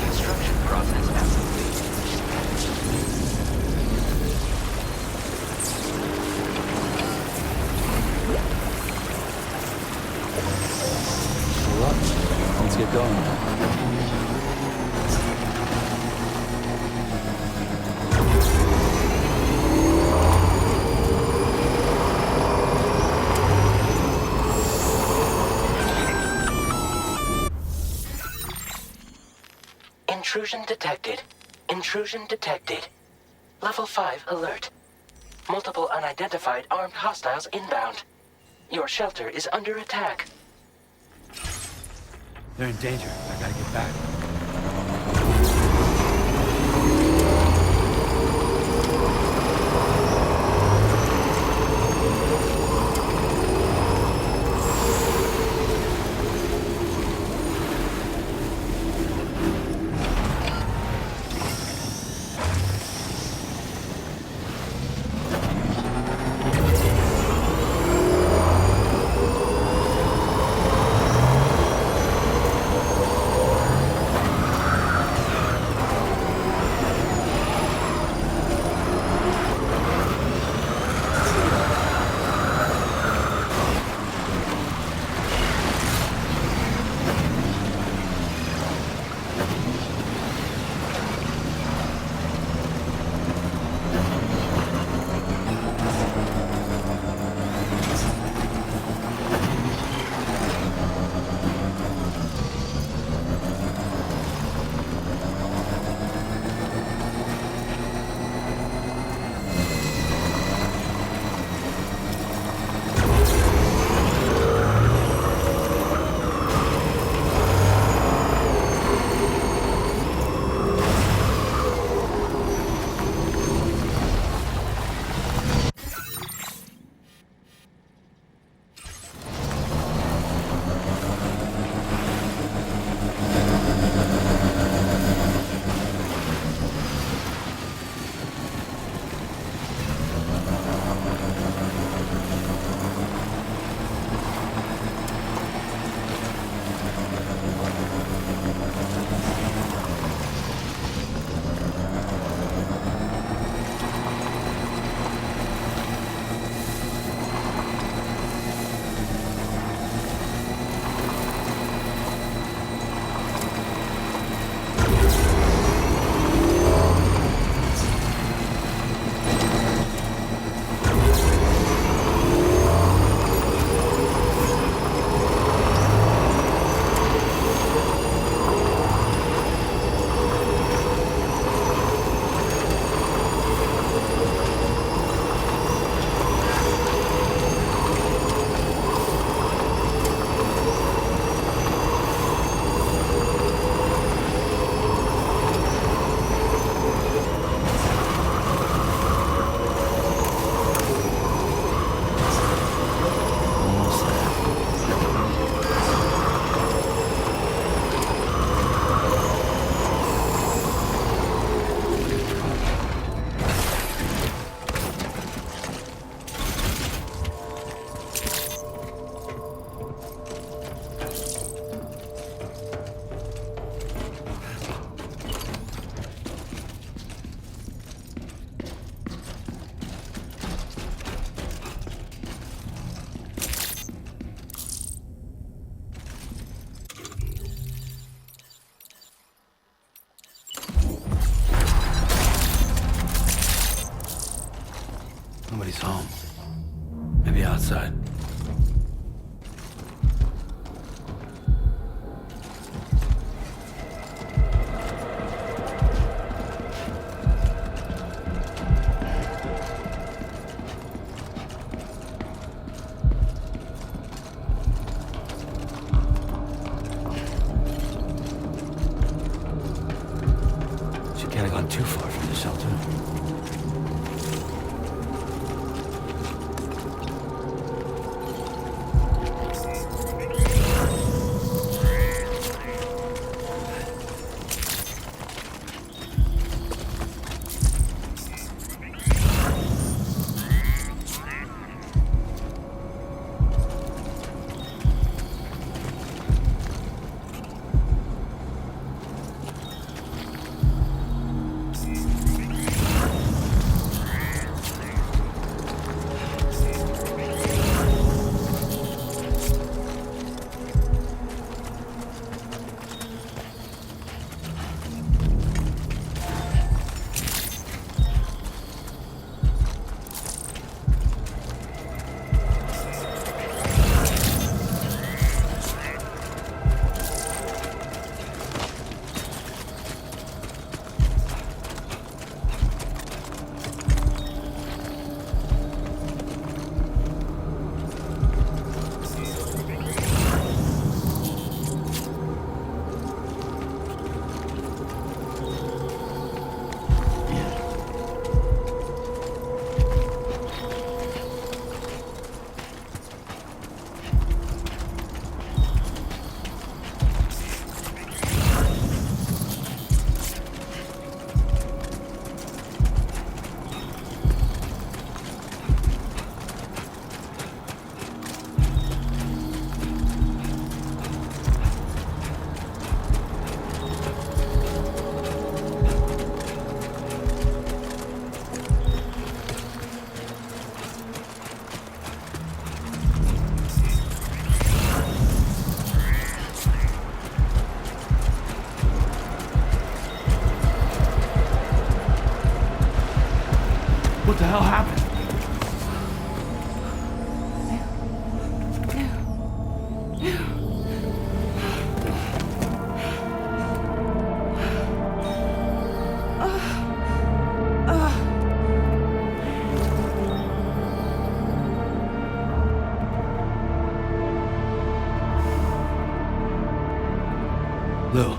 Construction process now complete. Well, let's get going. Intrusion detected. Intrusion detected. Level 5 alert. Multiple unidentified armed hostiles inbound. Your shelter is under attack. They're in danger. I gotta get back. Nobody's home. Maybe outside. She can't have gone too far from the shelter. What the hell happened? Lou.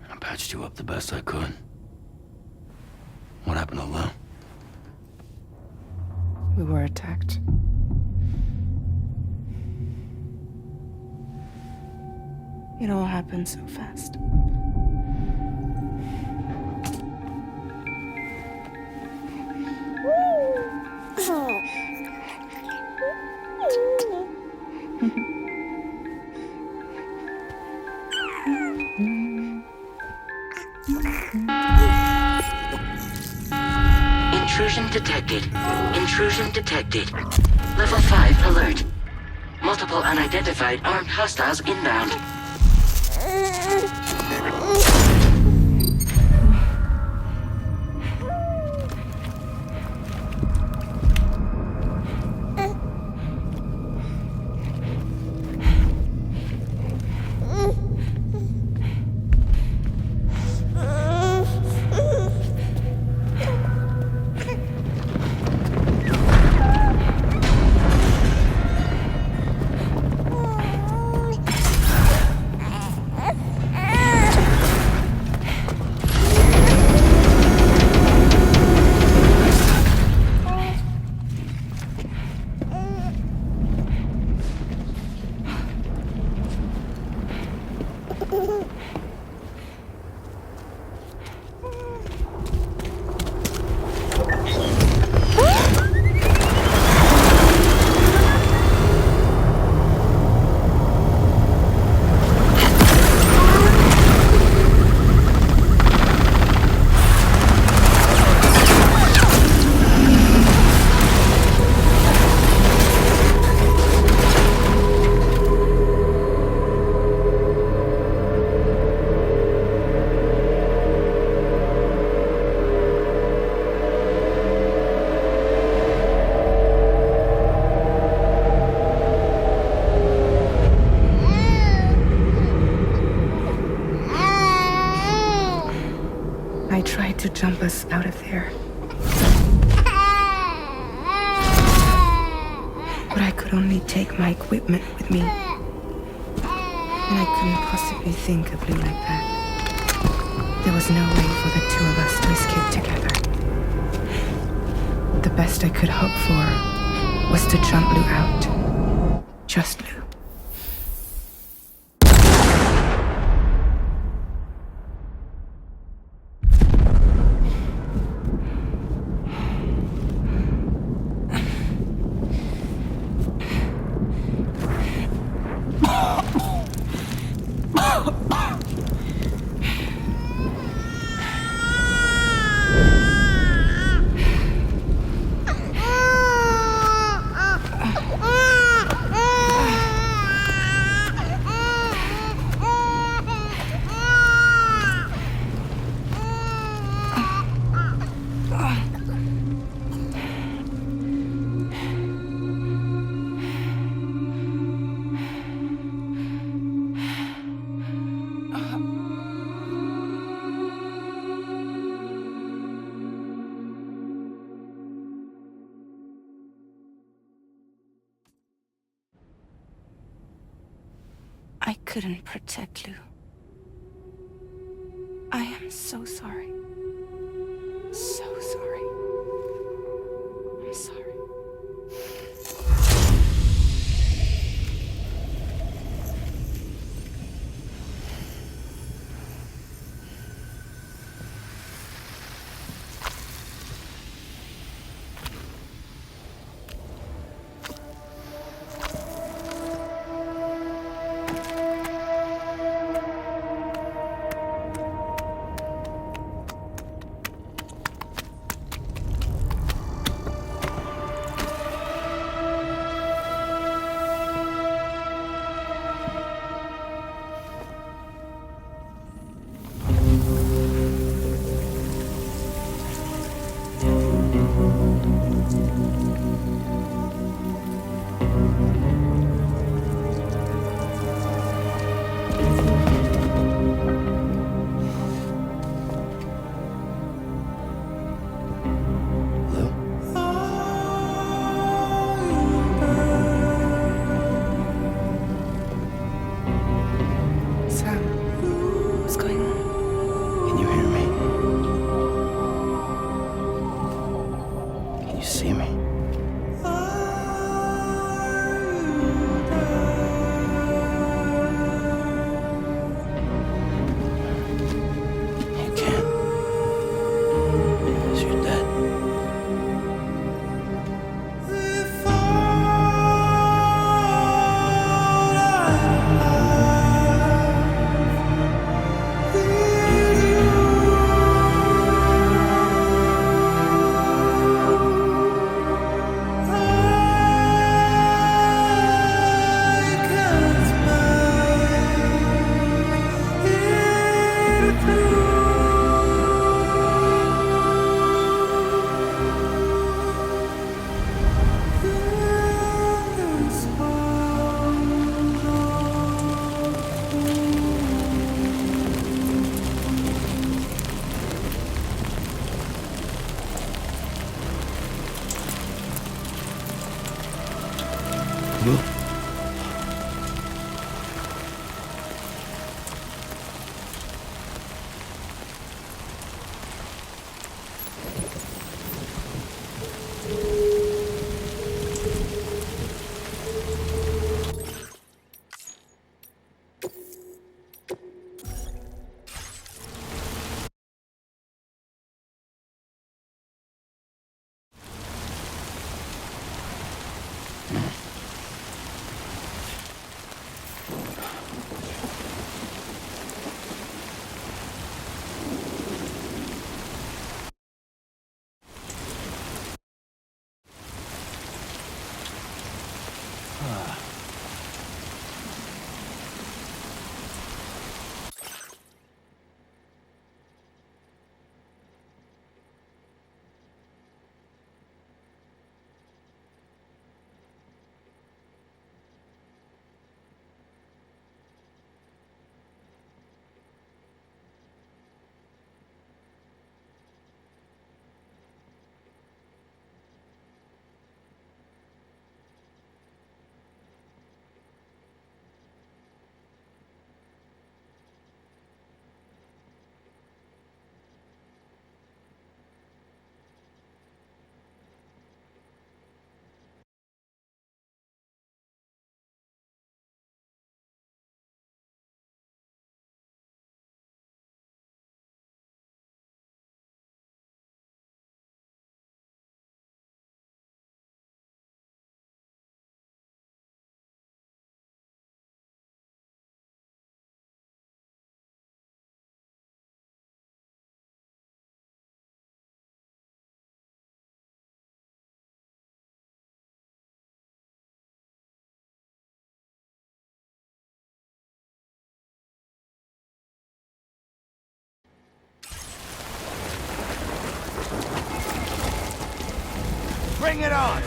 I patched you up the best I could. What happened to Lou? We were attacked. It all happened so fast. Intrusion detected. Intrusion detected. Level 5 alert. Multiple unidentified armed hostiles inbound. I tried to jump us out of there. But I could only take my equipment with me. And I couldn't possibly think of Lou like that. There was no way for the two of us to escape together. The best I could hope for was to jump Lou out. Just Lou. I couldn't protect Lou. I am so sorry. So sorry. I'm sorry. Bring it on!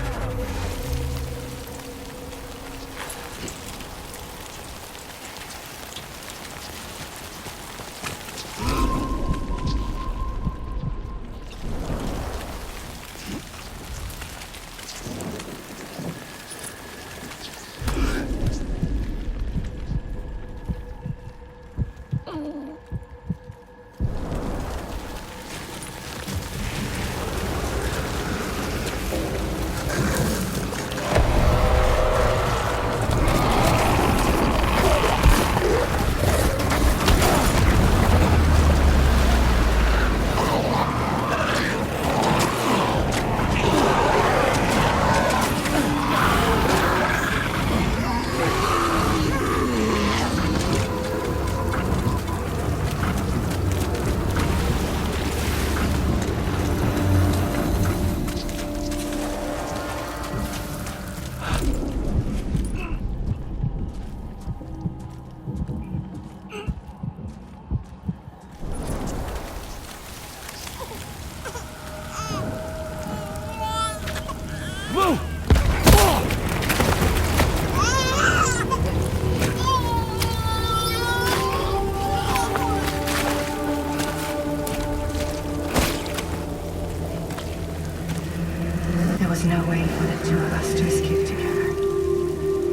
There was no way for the two of us to escape together.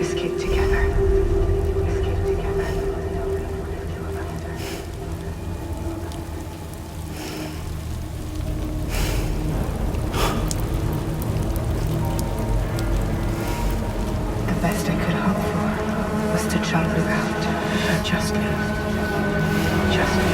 Escape together. Escape together. No way for the two of us to... The best I could hope for was to jump out. Just now. Just now.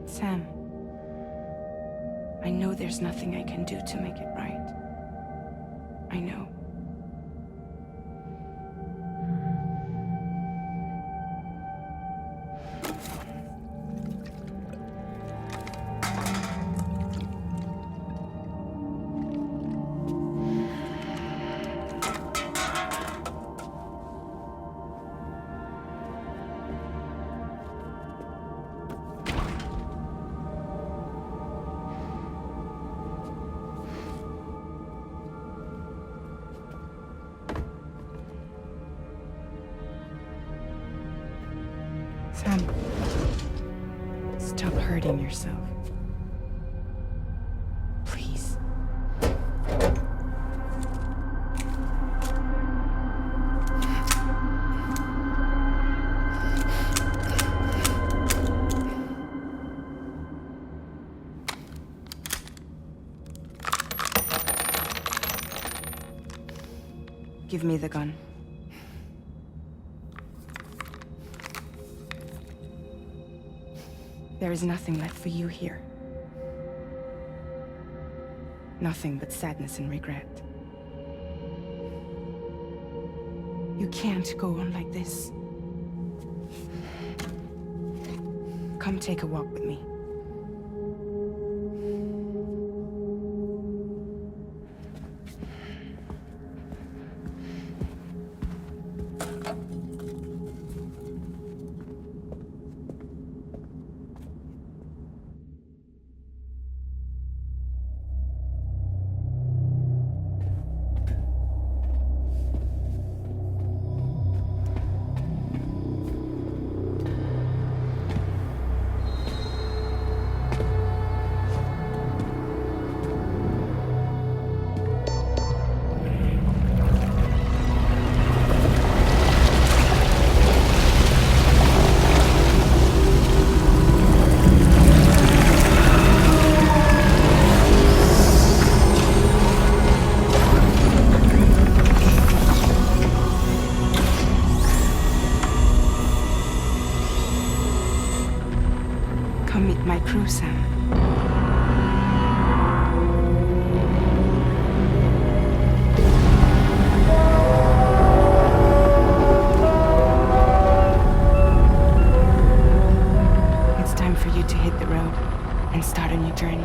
Sam, I know there's nothing I can do to make it right. I know. Sam, stop hurting yourself. Please. Give me the gun. There is nothing left for you here. Nothing but sadness and regret. You can't go on like this. Come take a walk with me. crew, Sam. It's time for you to hit the road and start a new journey.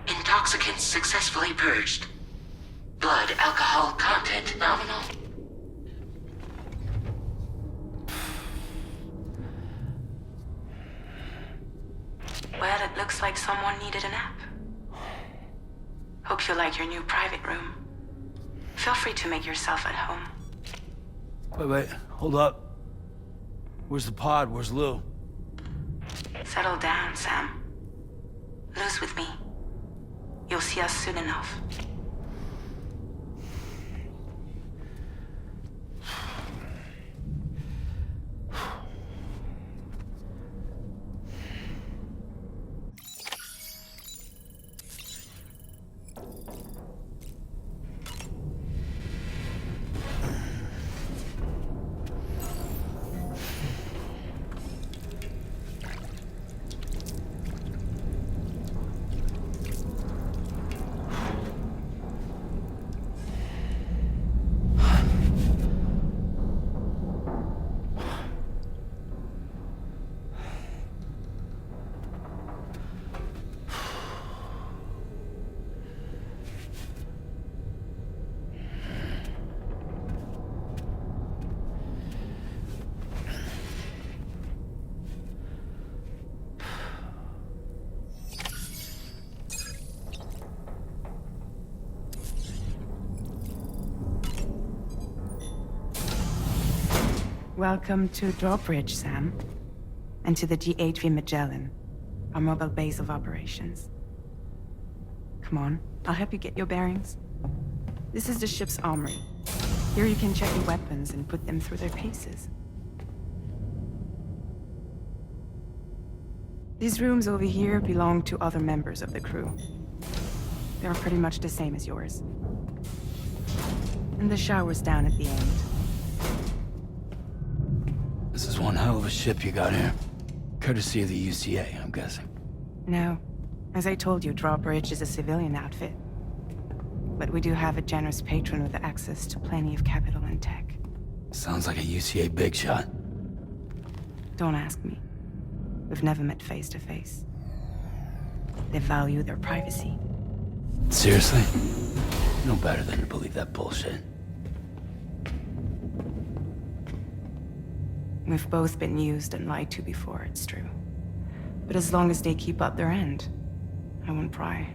Intoxicants successfully purged. Blood alcohol content nominal. Well, it looks like someone needed a nap. Hope you like your new private room. Feel free to make yourself at home. Wait, hold up. Where's the pod? Where's Lou? Settle down, Sam. Lou's with me. You'll see us soon enough. Welcome to Drawbridge, Sam. And to the GHV Magellan, our mobile base of operations. Come on, I'll help you get your bearings. This is the ship's armory. Here you can check your weapons and put them through their paces. These rooms over here belong to other members of the crew. They are pretty much the same as yours. And the shower's down at the end. This is one hell of a ship you got here. Courtesy of the UCA, I'm guessing. No. As I told you, Drawbridge is a civilian outfit. But we do have a generous patron with access to plenty of capital and tech. Sounds like a UCA big shot. Don't ask me. We've never met face to face. They value their privacy. Seriously? No better than to believe that bullshit. We've both been used and lied to before, it's true. But as long as they keep up their end, I won't pry.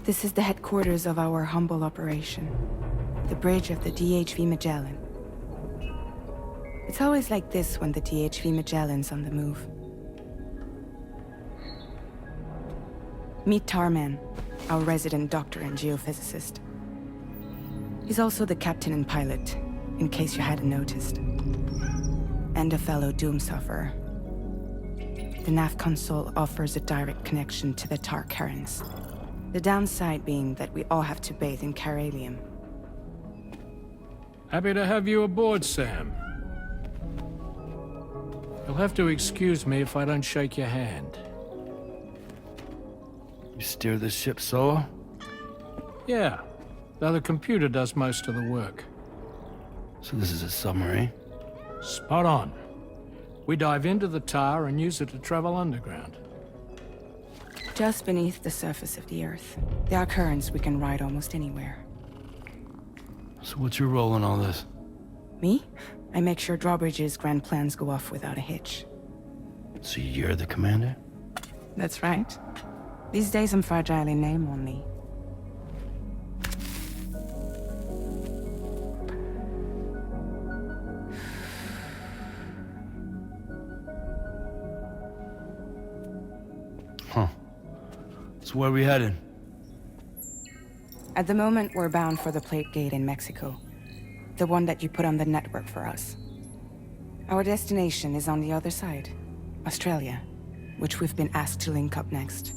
This is the headquarters of our humble operation. The bridge of the DHV Magellan. It's always like this when the DHV Magellan's on the move. Meet Tarman, our resident doctor and geophysicist. He's also the captain and pilot, in case you hadn't noticed. And a fellow doom sufferer. The nav console offers a direct connection to the Tar currents. The downside being that we all have to bathe in Caralium. Happy to have you aboard, Sam. You'll have to excuse me if I don't shake your hand. You steer this ship solo? Yeah, though the computer does most of the work. So this is a submarine? Spot on. We dive into the tar and use it to travel underground. Just beneath the surface of the Earth, there are currents we can ride almost anywhere. So what's your role in all this? Me? I make sure Drawbridge's grand plans go off without a hitch. So you're the commander? That's right. These days I'm fragile in name only. Huh. So where are we headed? At the moment, we're bound for the Plate Gate in Mexico. The one that you put on the network for us. Our destination is on the other side, Australia, which we've been asked to link up next.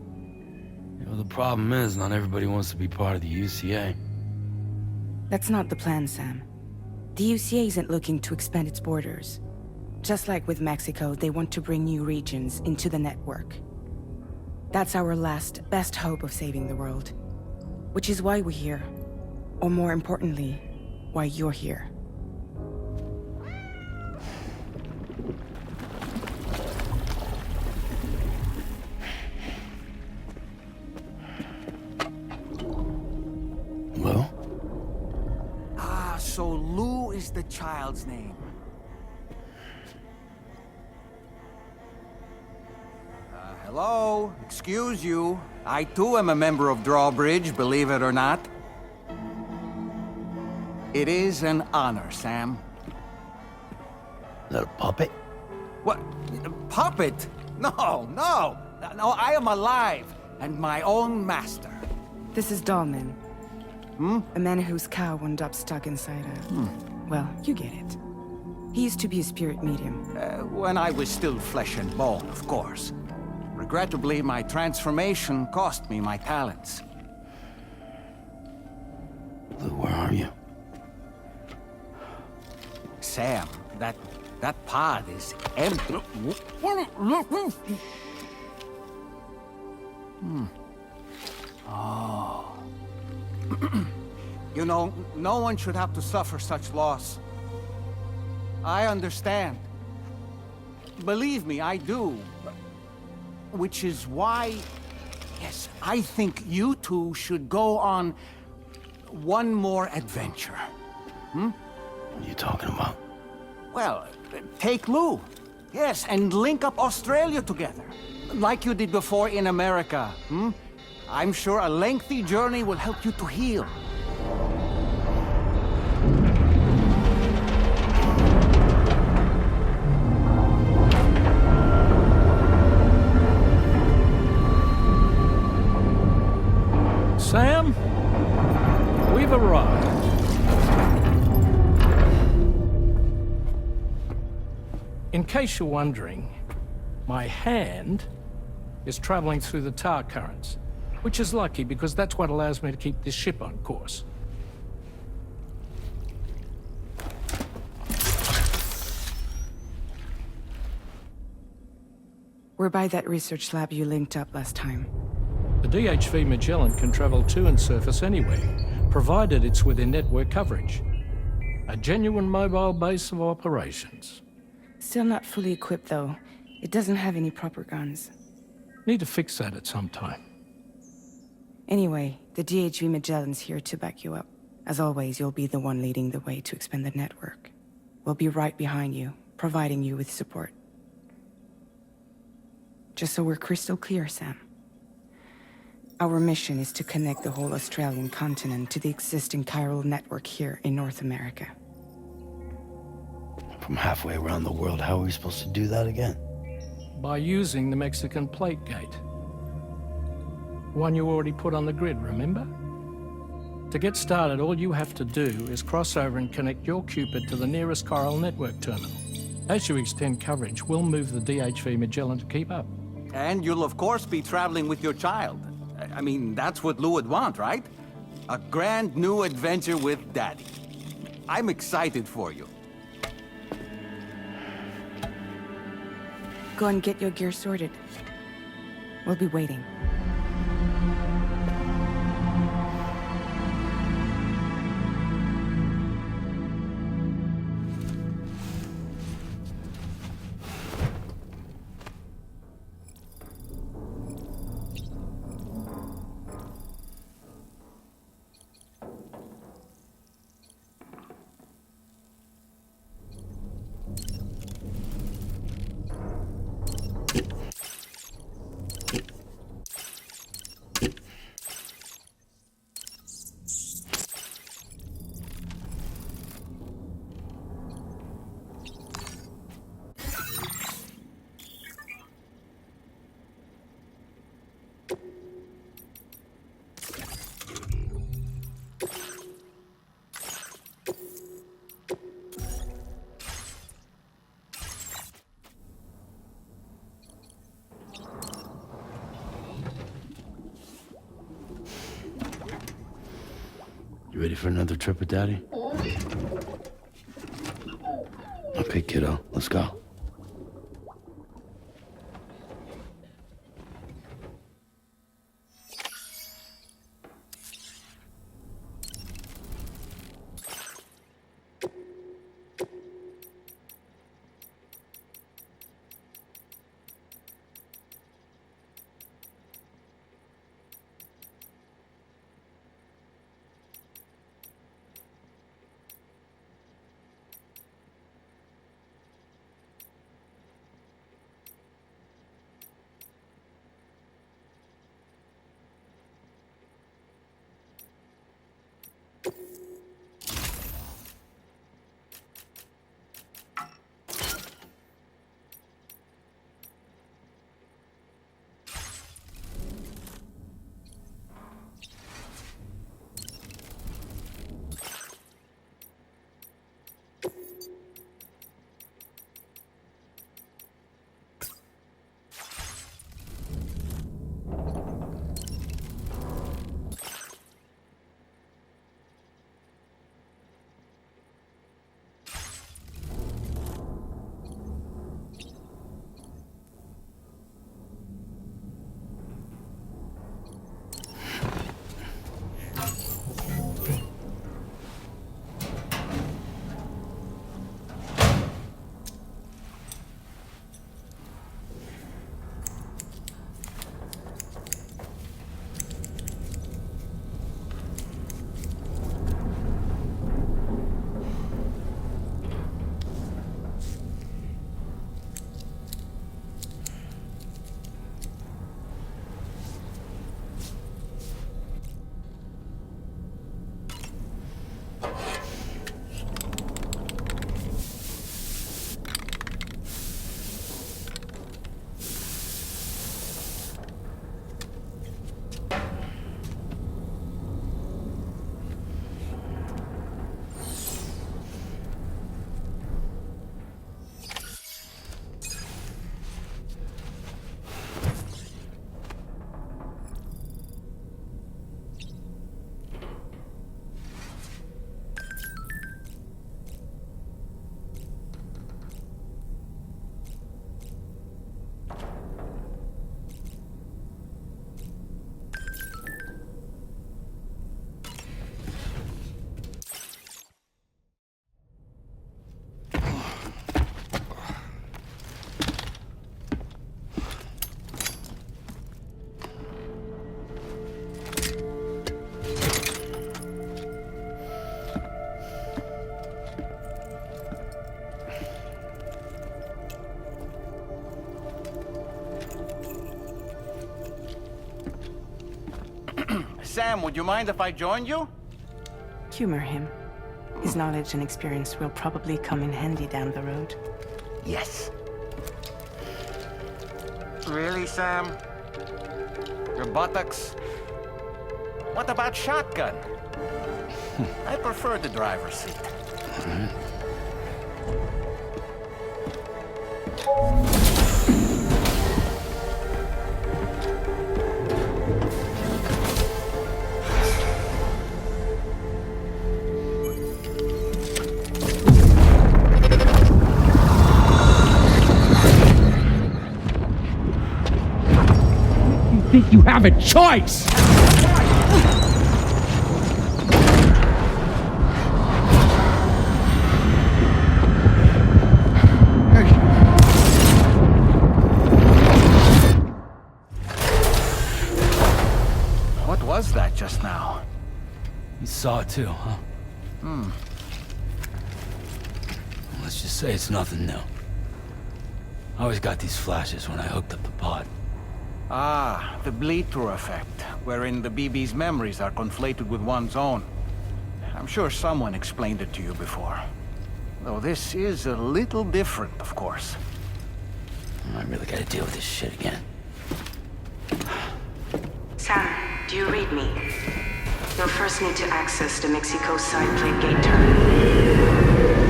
You know, the problem is, not everybody wants to be part of the UCA. That's not the plan, Sam. The UCA isn't looking to expand its borders. Just like with Mexico, they want to bring new regions into the network. That's our last, best hope of saving the world. Which is why we're here. Or more importantly, why you're here. Well? Ah, so Lou is the child's name. Hello? Excuse you. I too am a member of Drawbridge, believe it or not. It is an honor, Sam. Is that a puppet? What? Puppet? No, no! No, I am alive, and my own master. This is Dahlman. A man whose cow wound up stuck inside a... Well, you get it. He used to be a spirit medium. When I was still flesh and bone, of course. Regrettably, my transformation cost me my talents. Lou, where are you? Sam, that pod is empty. Oh. You know, no one should have to suffer such loss. I understand. Believe me, I do. Which is why, yes, I think you two should go on one more adventure. What are you talking about? Well, take Lou. Yes, and link up Australia together. Like you did before in America. I'm sure a lengthy journey will help you to heal. Sam, we've arrived. In case you're wondering, my hand is traveling through the tar currents, which is lucky because that's what allows me to keep this ship on course. We're by that research lab you linked up last time. The DHV Magellan can travel to and surface anywhere, provided it's within network coverage. A genuine mobile base of operations. Still not fully equipped, though. It doesn't have any proper guns. Need to fix that at some time. Anyway, the DHV Magellan's here to back you up. As always, you'll be the one leading the way to expand the network. We'll be right behind you, providing you with support. Just so we're crystal clear, Sam. Our mission is to connect the whole Australian continent to the existing chiral network here in North America. From halfway around the world, how are we supposed to do that again? By using the Mexican Plate Gate. One you already put on the grid, remember? To get started, all you have to do is cross over and connect your Cupid to the nearest chiral network terminal. As you extend coverage, we'll move the DHV Magellan to keep up. And you'll of course be traveling with your child. I mean, that's what Lou would want, right? A grand new adventure with Daddy. I'm excited for you. Go and get your gear sorted. We'll be waiting. ready for another trip with Daddy? Okay, kiddo, let's go. Sam, would you mind if I joined you? Humor him. His knowledge and experience will probably come in handy down the road. Yes. Really, Sam? Your buttocks? What about shotgun? I prefer the driver's seat. Think you have a choice? What was that just now? You saw it too, huh? Let's just say it's nothing new. I always got these flashes when I hooked up the pod. Ah, the bleed-through effect, wherein the BB's memories are conflated with one's own. I'm sure someone explained it to you before. Though this is a little different, of course. I really gotta deal with this shit again. Sam, do you read me? You'll first need to access the Mexico side plate gate terminal.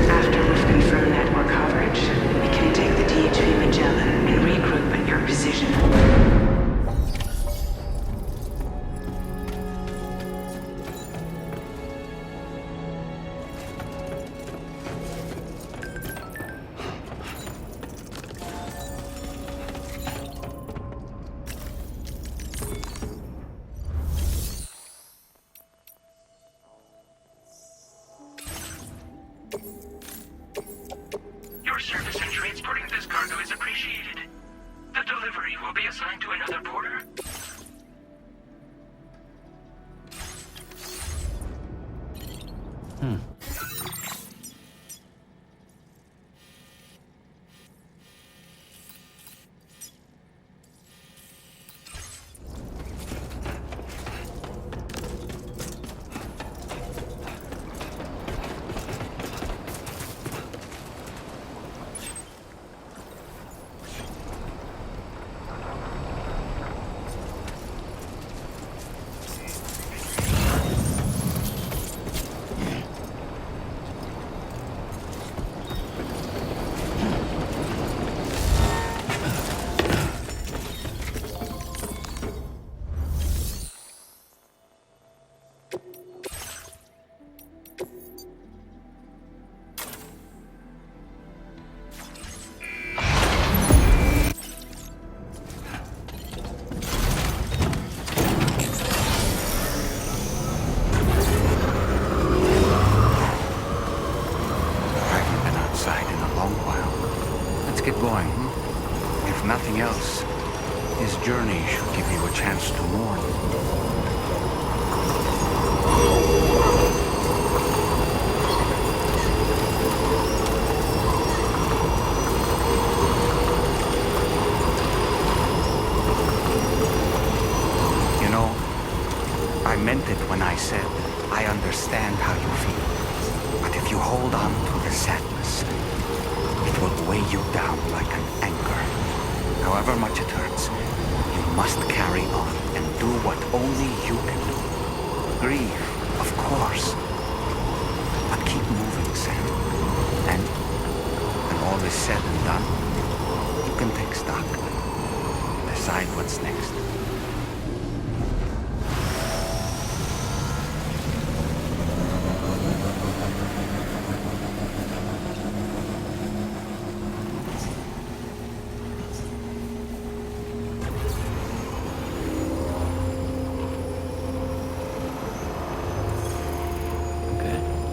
After we've confirmed network coverage, we can take the DHV Magellan and regroup at your position. will be assigned to another porter. Get going. If nothing else, his journey should give you a chance to mourn. You know, I meant it when I said I understand how you feel. But if you hold on to the sadness, it will weigh you down like an anchor. However much it hurts, you must carry on and do what only you can do. Grieve, of course. But keep moving, Sam. And when all is said and done, you can take stock. Decide what's next.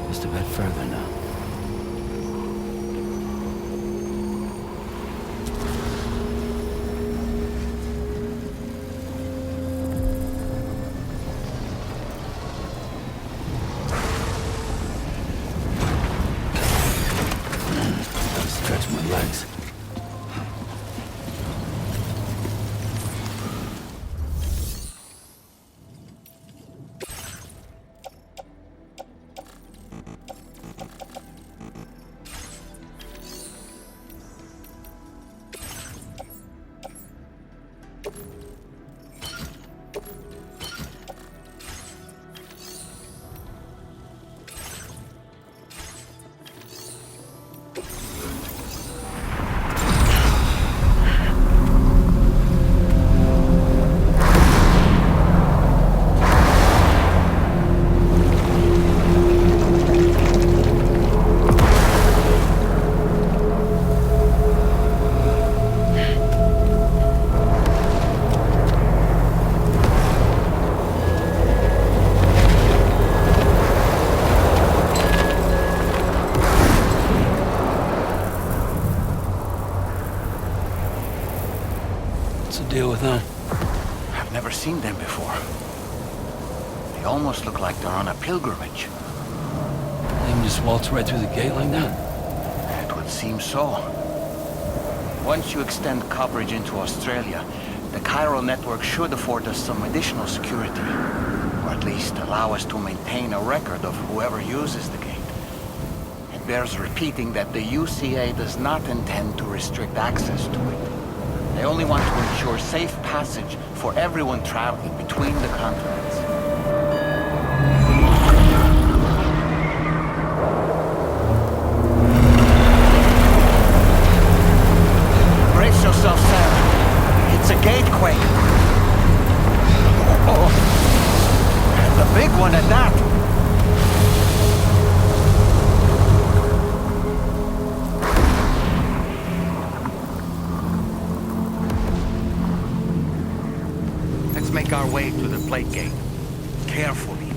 Just a bit further now. Gotta stretch my legs. Deal with them. I've never seen them before. They almost look like they're on a pilgrimage. They can just waltz right through the gate like that? It would seem so. Once you extend coverage into Australia, the Chiral network should afford us some additional security. Or at least allow us to maintain a record of whoever uses the gate. It bears repeating that the UCA does not intend to restrict access to it. They only want to ensure safe passage for everyone traveling between the continents. Brace yourself, Sam. It's a gatequake. Oh, and the big one at that. Make our way to the plate gate. Carefully.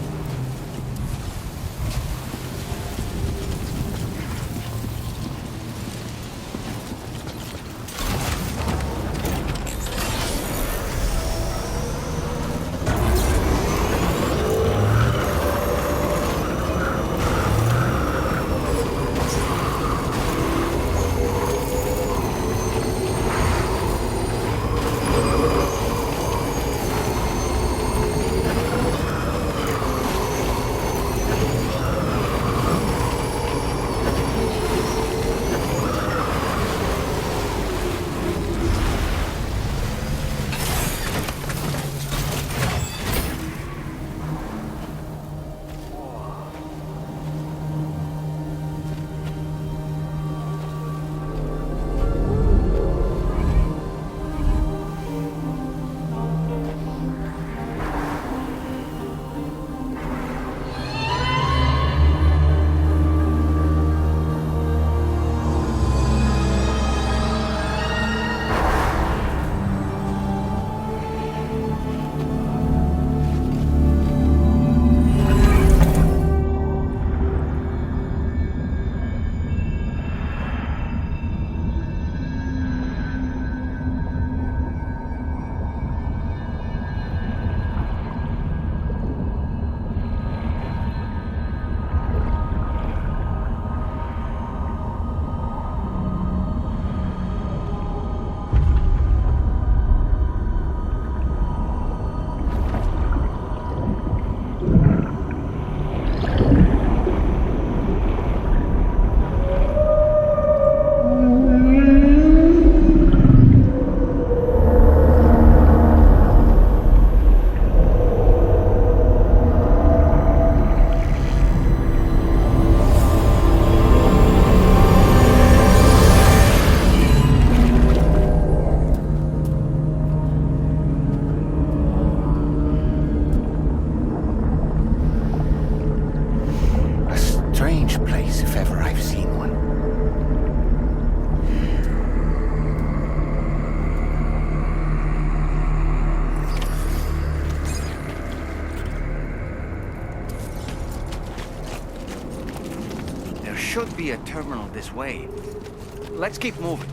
should be a terminal this way. Let's keep moving.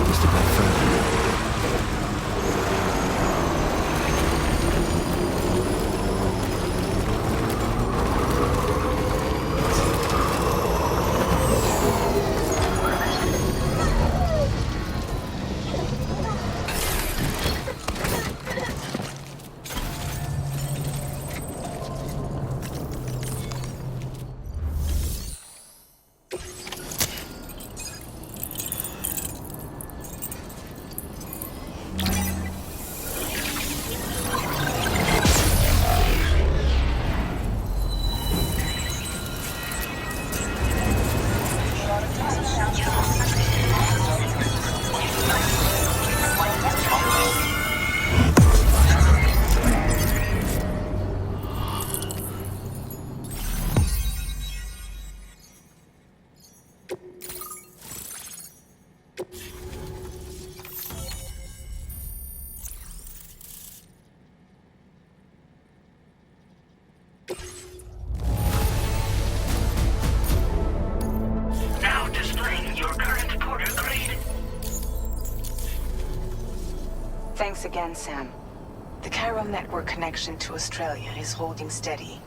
Just a bit further. Now displaying your current porter grade. Thanks again, Sam. The chiral network connection to Australia is holding steady.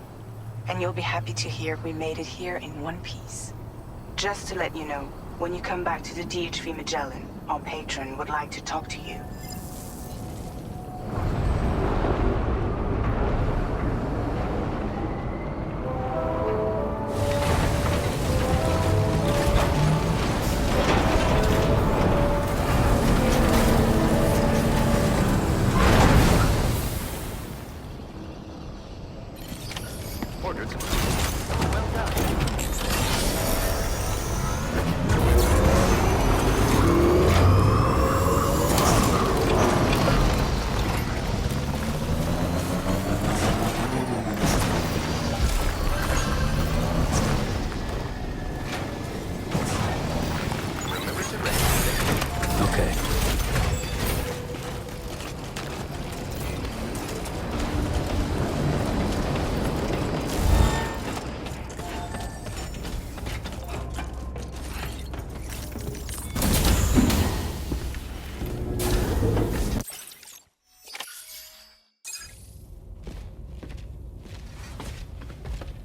And you'll be happy to hear we made it here in one piece. Just to let you know, when you come back to the DHV Magellan, our patron would like to talk to you. Okay.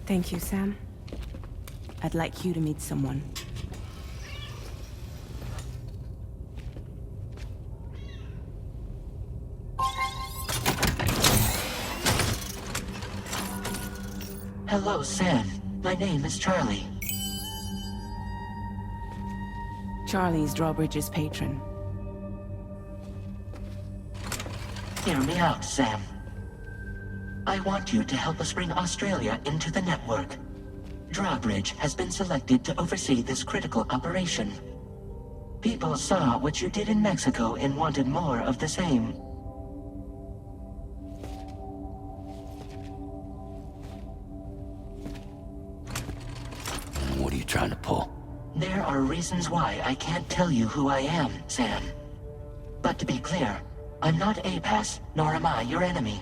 Thank you, Sam. I'd like you to meet someone. Hello, Sam. My name is Charlie. Charlie's Drawbridge's patron. Hear me out, Sam. I want you to help us bring Australia into the network. Drawbridge has been selected to oversee this critical operation. People saw what you did in Mexico and wanted more of the same. What are you trying to pull? There are reasons why I can't tell you who I am, Sam. But to be clear, I'm not APAS, nor am I your enemy.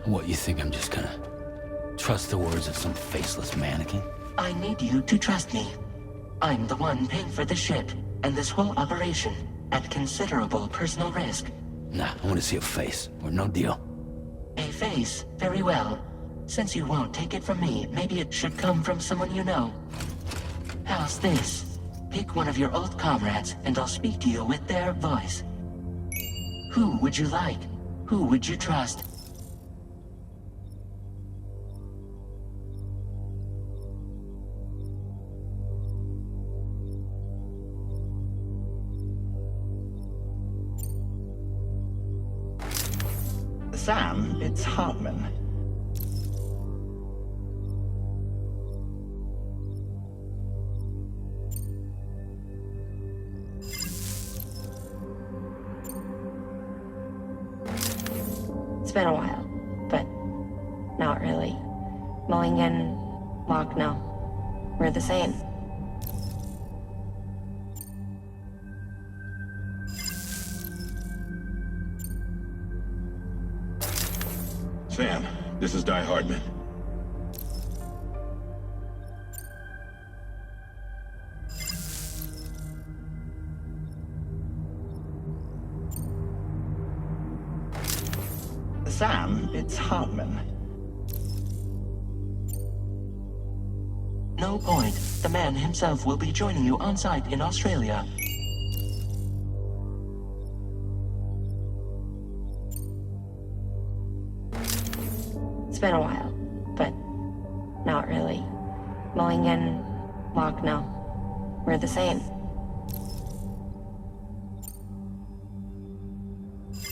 What, you think I'm just gonna trust the words of some faceless mannequin? I need you to trust me. I'm the one paying for the ship, and this whole operation, at considerable personal risk. Nah, I want to see a face, or no deal. A face, very well. Since you won't take it from me, maybe it should come from someone you know. How's this? Pick one of your old comrades, and I'll speak to you with their voice. Who would you like? Who would you trust? Sam, it's Hartman. It's been a while, but not really. Mulligan, Lochno, we're the same. Sam, this is Die Hardman. Sam, it's Hartman. No point. The man himself will be joining you on site in Australia. It's been a while, but not really. Mulligan, Locke, no. We're the same.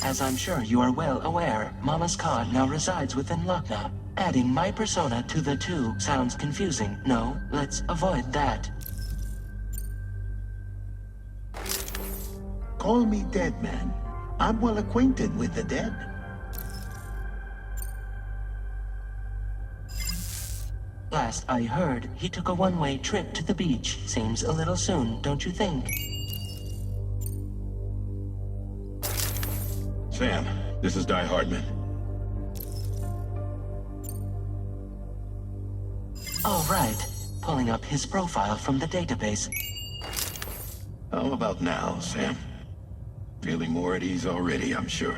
As I'm sure you are well aware, Mama's Cod now resides within Lochna. Adding my persona to the two sounds confusing. No, let's avoid that. Call me dead, man. I'm well acquainted with the dead. Last I heard, he took a one-way trip to the beach. Seems a little soon, don't you think? Sam, this is Die Hardman. All right. Pulling up his profile from the database. How about now, Sam? Feeling more at ease already, I'm sure.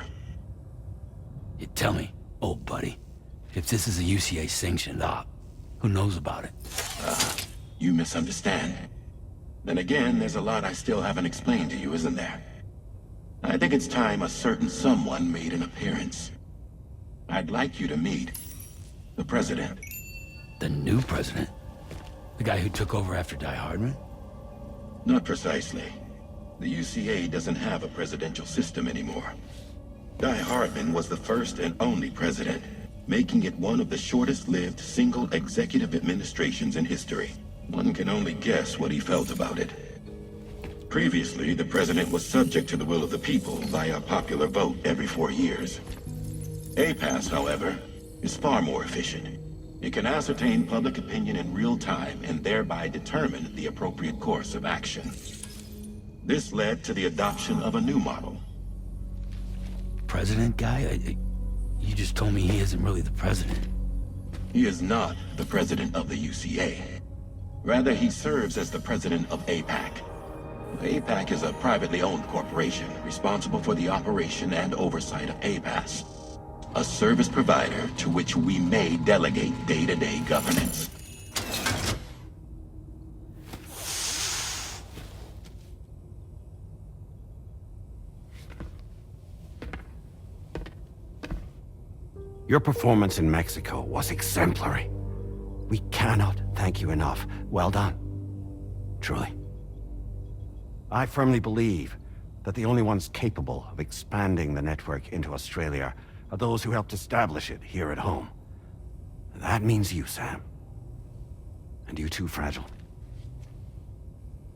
You tell me, old buddy, if this is a UCA-sanctioned op, who knows about it? You misunderstand. Then again, there's a lot I still haven't explained to you, isn't there? I think it's time a certain someone made an appearance. I'd like you to meet the President. The new president? The guy who took over after Die Hardman? Not precisely. The UCA doesn't have a presidential system anymore. Die Hardman was the first and only president, making it one of the shortest-lived single executive administrations in history. One can only guess what he felt about it. Previously, the president was subject to the will of the people via popular vote every 4 years. APAS, however, is far more efficient. It can ascertain public opinion in real time and thereby determine the appropriate course of action. This led to the adoption of a new model. President guy? You just told me he isn't really the president. He is not the president of the UCA. Rather, he serves as the president of APAC. APAC is a privately owned corporation responsible for the operation and oversight of APAS, a service provider to which we may delegate day-to-day governance. Your performance in Mexico was exemplary. We cannot thank you enough. Well done. Truly. I firmly believe that the only ones capable of expanding the network into Australia are those who helped establish it here at home. That means you, Sam. And you too, Fragile.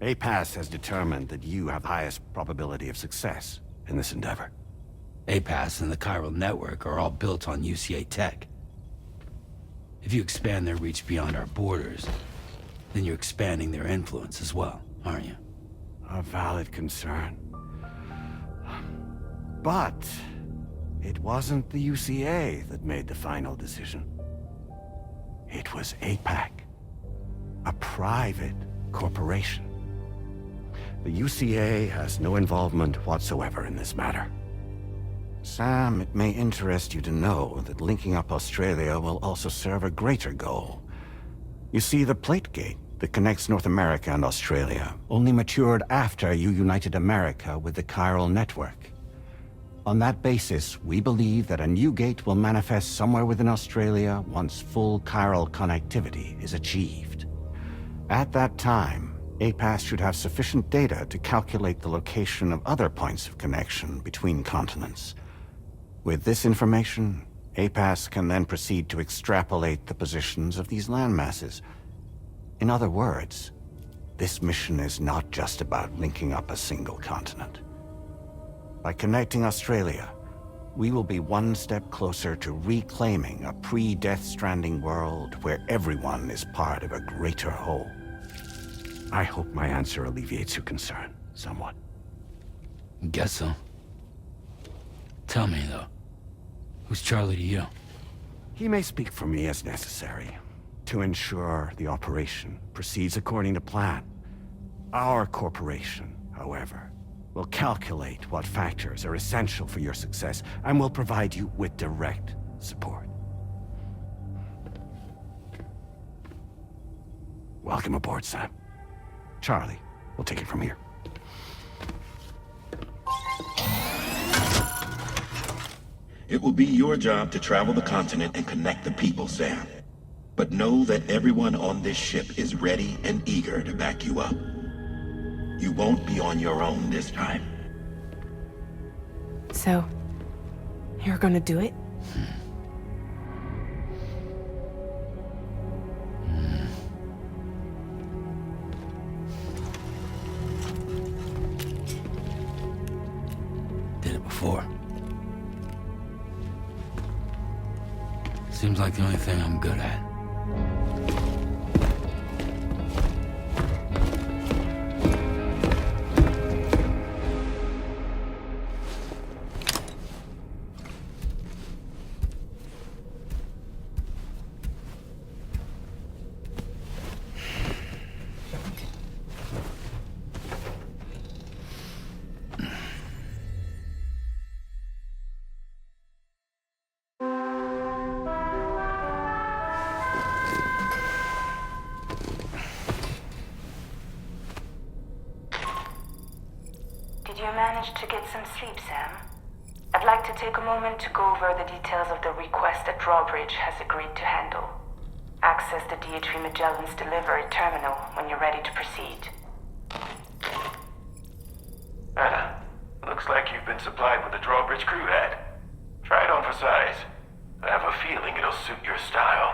APAS has determined that you have the highest probability of success in this endeavor. APAS and the chiral network are all built on UCA tech. If you expand their reach beyond our borders, then you're expanding their influence as well, aren't you? A valid concern. But it wasn't the UCA that made the final decision. It was APAC, a private corporation. The UCA has no involvement whatsoever in this matter. Sam, it may interest you to know that linking up Australia will also serve a greater goal. You see, the plate gate that connects North America and Australia only matured after you united America with the chiral network. On that basis, we believe that a new gate will manifest somewhere within Australia once full chiral connectivity is achieved. At that time, APAS should have sufficient data to calculate the location of other points of connection between continents. With this information, APAS can then proceed to extrapolate the positions of these landmasses. In other words, this mission is not just about linking up a single continent. By connecting Australia, we will be one step closer to reclaiming a pre-Death Stranding world where everyone is part of a greater whole. I hope my answer alleviates your concern somewhat. Guess so. Tell me, though, who's Charlie to you? He may speak for me as necessary to ensure the operation proceeds according to plan. Our corporation, however, will calculate what factors are essential for your success and will provide you with direct support. Welcome aboard, Sam. Charlie, we'll take it from here. It will be your job to travel the continent and connect the people, Sam. But know that everyone on this ship is ready and eager to back you up. You won't be on your own this time. So, you're gonna do it? Did it before. Seems like the only thing I'm good at. Did you manage to get some sleep, Sam? I'd like to take a moment to go over the details of the request that Drawbridge has agreed to handle. Access the DHV Magellan's delivery terminal when you're ready to proceed. Looks like you've been supplied with a Drawbridge crew hat. Try it on for size. I have a feeling it'll suit your style.